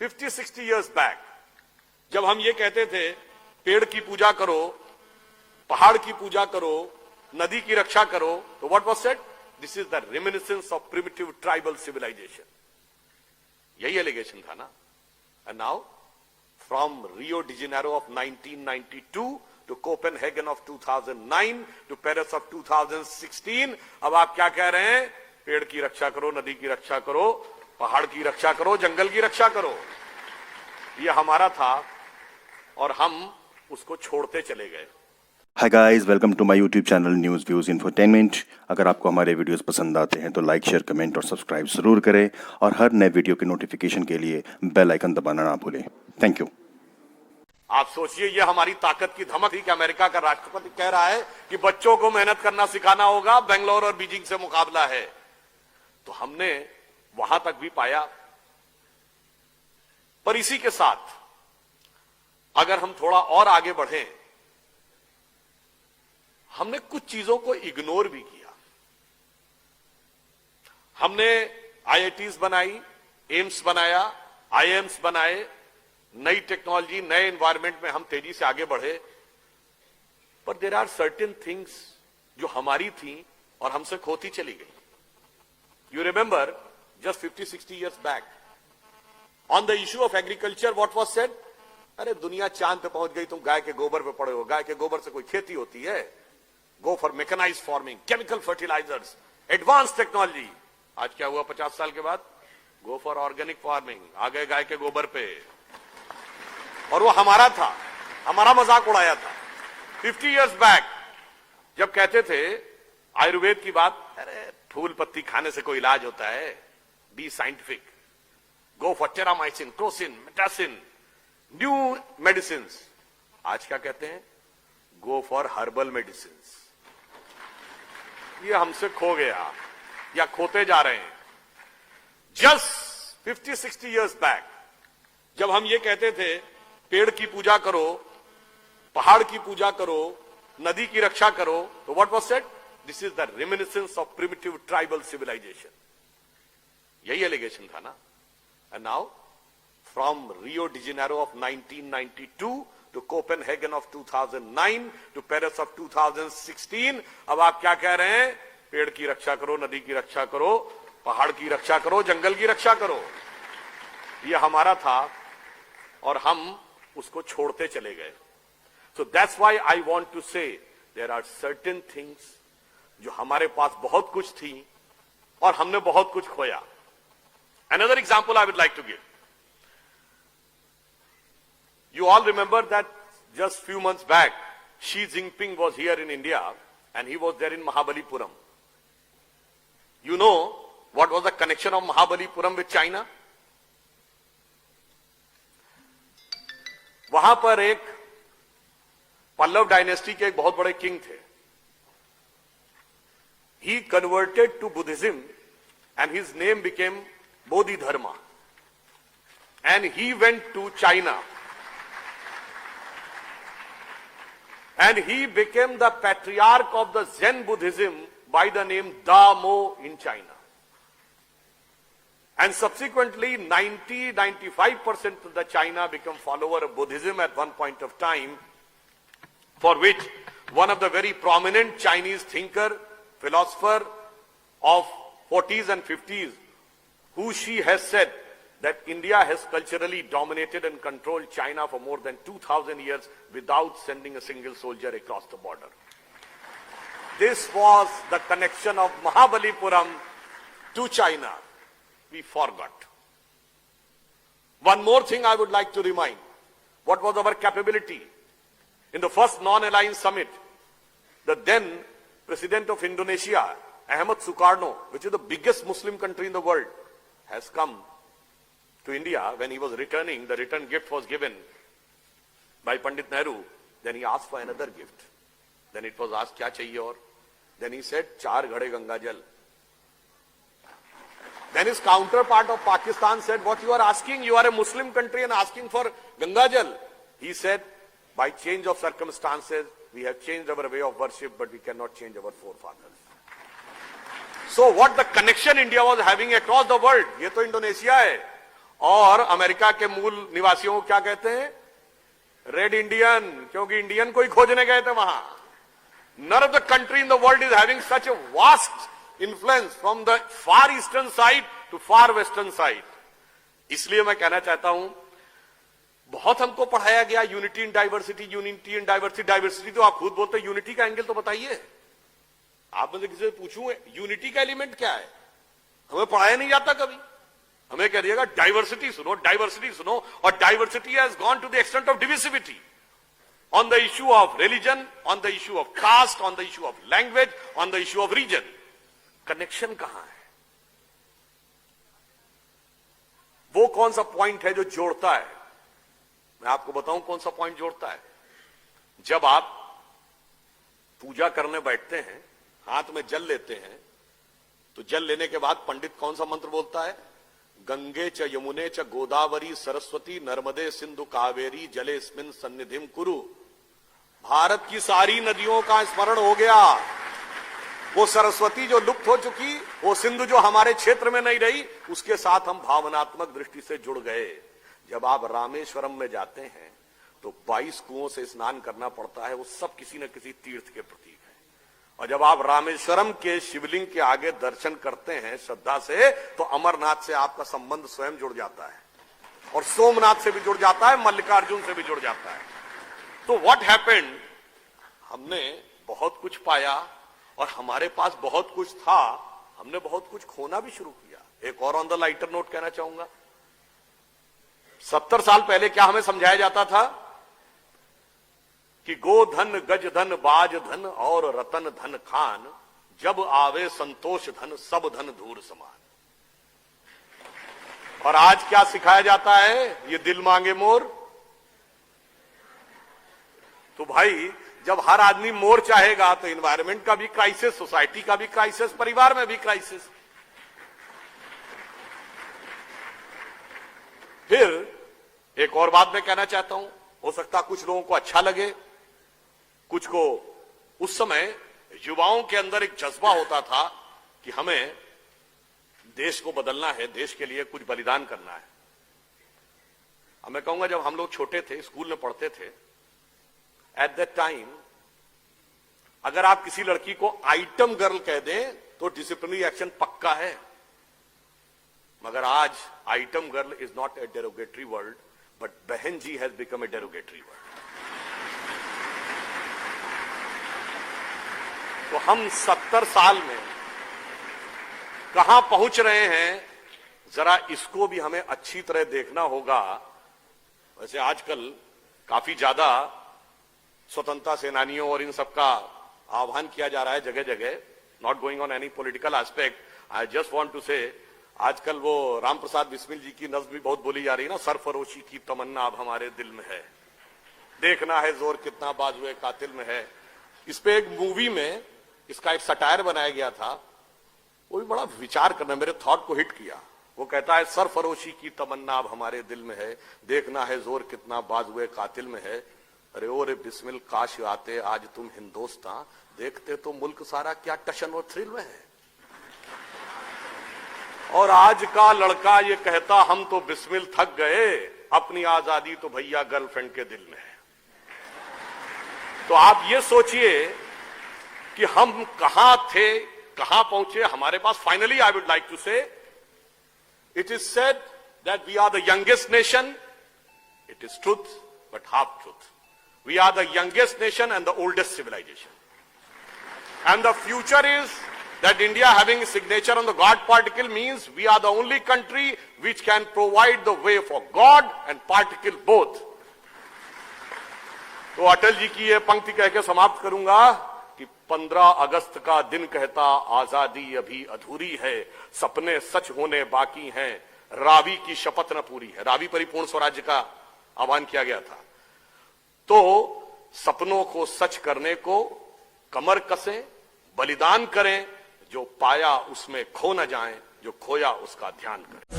50-60 years back, जब हम ये कहते थे पेड़ की पूजा करो, पहाड़ की पूजा करो, नदी की रक्षा करो, तो what was said? This is the reminiscence of primitive tribal civilization. यही एलिगेशन था ना. And now, from Rio de Janeiro of 1992 to Copenhagen of 2009 to Paris of 2016, अब आप क्या कह रहे हैं? पेड़ की रक्षा करो, नदी की रक्षा करो, पहाड़ की रक्षा करो, जंगल की रक्षा करो. ये हमारा था और हम उसको छोड़ते चले गए. Hi guys, welcome to my YouTube channel news views infotainment. अगर आपको हमारे वीडियोस पसंद आते हैं तो लाइक शेयर कमेंट और सब्सक्राइब जरूर करें और हर नए वीडियो के नोटिफिकेशन के लिए बेल आइकन दबाना ना भूलें. Thank you. आप सोचिए, ये हमारी ताकत की धमक थी कि अमेरिका का राष्ट्रपति कह रहा है कि बच्चों को मेहनत करना सिखाना होगा, बेंगलोर और बीजिंग से मुकाबला है. तो हमने वहां तक भी पाया. पर इसी के साथ अगर हम थोड़ा और आगे बढ़ें, हमने कुछ चीजों को इग्नोर भी किया. हमने आईआईटीज बनाई, एम्स बनाया, आईएम्स बनाए, नई टेक्नोलॉजी, नए एनवायरनमेंट में हम तेजी से आगे बढ़े. पर देयर आर सर्टेन थिंग्स जो हमारी थी और हमसे खोती चली गई. You remember just 50-60 years back on the issue of agriculture what was said? अरे दुनिया चांद पे पहुंच गई, तुम गाय के गोबर पे पड़े हो. गाय के गोबर से कोई खेती होती है? Go for mechanised farming, chemical fertilisers, advance technology. आज क्या हुआ 50 साल के बाद? Go for organic farming. आ गए गाय के गोबर पे. और वो हमारा था, हमारा मजाक उड़ाया था. 50 years बैक जब कहते थे आयुर्वेद की बात, अरे फूल पत्ती खाने से कोई इलाज होता है? B scientific. Go for Terramycin, Crocin, Metacin, new medicine. आज क्या कहते हैं? Go for herbal medicine. ये हमसे खो गया या खोते जा रहे हैं. जस्ट 50-60 years बैक जब हम ये कहते थे पेड़ की पूजा करो, पहाड़ की पूजा करो, नदी की रक्षा करो, तो what was said? This is the reminiscence of primitive tribal civilization. यही एलिगेशन था ना. And now from Rio de Janeiro of 1992 to Copenhagen of 2009 to Paris of 2016, अब आप क्या कह रहे हैं? पेड़ की रक्षा करो, नदी की रक्षा करो, पहाड़ की रक्षा करो, जंगल की रक्षा करो. ये हमारा था और हम उसको छोड़ते चले गए. So that's why I want to say there are certain things जो हमारे पास बहुत कुछ थी और हमने बहुत कुछ खोया. Another example I would like to give. You all remember that just few months back, Xi Jinping was here in India and he was there in Mahabalipuram. You know what was the connection of Mahabalipuram with China? वहां पर एक Pallav dynasty के एक बहुत बड़े king थे. He converted to Buddhism and his name became Bodhidharma. And he went to China. And he became the patriarch of the Zen Buddhism by the name Da Mo in China. And subsequently 90-95% of the China became follower of Buddhism at one point of time, for which one of the very prominent Chinese thinker, philosopher of 40s and 50s, who she has said that India has culturally dominated and controlled China for more than 2,000 years without sending a single soldier across the border. This was the connection of Mahabalipuram to China. We forgot. One more thing I would like to remind. What was our capability? In the first non-aligned summit, the then President of Indonesia, Ahmad Sukarno, which is the biggest Muslim country in the world, has come to India. When he was returning, the return gift was given by Pandit Nehru. Then he asked for another gift. Then it was asked, kya chahiye aur? Then he said, 4 ghade Ganga Jal. Then his counterpart of Pakistan said, what you are asking? You are a Muslim country and asking for Ganga Jal. He said, by change of circumstances, we have changed our way of worship, but we cannot change our forefathers. So what the connection India was having across the world, ये तो Indonesia है, और America के मूल निवासियों को क्या कहते हैं? रेड इंडियन, क्योंकि इंडियन को ही खोजने गए थे वहां। None of the country in the world is having such a vast influence from the far eastern side to far western side. इसलिए मैं कहना चाहता हूं, बहुत हमको पढ़ाया गया unity in diversity, unity in diversity. Diversity तो आप खुद बोलते हैं, यूनिटी का एंगल तो बताइए। आप मुझे किसी से पूछूं यूनिटी का एलिमेंट क्या है, हमें पढ़ाया नहीं जाता कभी। हमें कह दिएगा डाइवर्सिटी सुनो, डाइवर्सिटी सुनो, और diversity has gone to the extent of divisivity on the issue of religion, on the issue of caste, on the issue of language, on the issue of region. Connection कहां है? वो कौन सा point है जो जोड़ता है? मैं आपको बताऊं कौन सा पॉइंट जोड़ता है। जब आप पूजा करने बैठते हैं, हाथ में जल लेते हैं, तो जल लेने के बाद पंडित कौन सा मंत्र बोलता है? गंगे च यमुने च गोदावरी सरस्वती नर्मदे सिंधु कावेरी जलेस्मिन सन्निधिम कुरु। भारत की सारी नदियों का स्मरण हो गया। वो सरस्वती जो लुप्त हो चुकी, वो सिंधु जो हमारे क्षेत्र में नहीं रही, उसके साथ हम भावनात्मक दृष्टि से जुड़ गए। जब आप रामेश्वरम में जाते हैं तो 22 कुओं से स्नान करना पड़ता है, वो सब किसी न किसी तीर्थ के प्रतीक है। और जब आप रामेश्वरम के शिवलिंग के आगे दर्शन करते हैं श्रद्धा से, तो अमरनाथ से आपका संबंध स्वयं जुड़ जाता है, और सोमनाथ से भी जुड़ जाता है, मल्लिकार्जुन से भी जुड़ जाता है। तो व्हाट हैपेंड, हमने बहुत कुछ पाया और हमारे पास बहुत कुछ था, हमने बहुत कुछ खोना भी शुरू किया। एक और ऑन द लाइटर नोट कहना चाहूंगा, 70 साल पहले क्या हमें समझाया जाता था कि गो धन गज धन बाज धन और रतन धन खान, जब आवे संतोष धन सब धन धूर समान। और आज क्या सिखाया जाता है? ये दिल मांगे मोर। तो भाई जब हर आदमी मोर चाहेगा तो एनवायरनमेंट का भी क्राइसिस, सोसाइटी का भी क्राइसिस, परिवार में भी क्राइसिस। फिर एक और बात मैं कहना चाहता हूं, हो सकता कुछ लोगों को अच्छा लगे, कुछ को। उस समय युवाओं के अंदर एक जज्बा होता था कि हमें देश को बदलना है, देश के लिए कुछ बलिदान करना है। अब मैं कहूंगा, जब हम लोग छोटे थे, स्कूल में पढ़ते थे, एट दैट टाइम अगर आप किसी लड़की को आइटम गर्ल कह दें तो डिसिप्लिनरी एक्शन पक्का है। मगर आज item girl is not a derogatory word, but बहन जी has become a derogatory word. तो हम 70 साल में कहां पहुंच रहे हैं, जरा इसको भी हमें अच्छी तरह देखना होगा। वैसे आजकल काफी ज्यादा स्वतंत्रता सेनानियों और इन सबका आह्वान किया जा रहा है जगह जगह। Not going on any political aspect, I just want to say, आजकल वो राम प्रसाद बिस्मिल जी की नज्म भी बहुत बोली जा रही है ना, सरफरोशी की तमन्ना अब हमारे दिल में है, देखना है जोर कितना बाजुए कातिल में है। इस पे एक मूवी में इसका एक सटायर बनाया गया था, वो भी बड़ा विचार करना, मेरे थॉट को हिट किया। वो कहता है, सरफरोशी की तमन्ना अब हमारे दिल में है, देखना है जोर कितना बाजुए कातिल में है। अरे ओ रे बिस्मिल, काश आते आज तुम हिंदुस्तान, देखते तो मुल्क सारा क्या टशन और थ्रिल में है। और आज का लड़का ये कहता, हम तो बिस्मिल थक गए, अपनी आजादी तो भैया गर्लफ्रेंड के दिल में है। तो आप ये सोचिए कि हम कहां थे, कहां पहुंचे। हमारे पास finally, I would like to say, it is said that we are the youngest nation. It is truth but half truth. We are the youngest nation and the oldest civilization. And the future is that India having signature on the God particle means we are the only country which can provide the way for God and particle both. तो अटल जी की ये पंक्ति कह के समाप्त करूंगा कि 15 अगस्त का दिन कहता, आजादी अभी अधूरी है, सपने सच होने बाकी हैं, रावी की शपथ न पूरी है। रावी परिपूर्ण स्वराज्य का आह्वान किया गया था। तो सपनों को सच करने को कमर कसें, बलिदान करें, जो पाया उसमें खो न जाएं, जो खोया उसका ध्यान करें।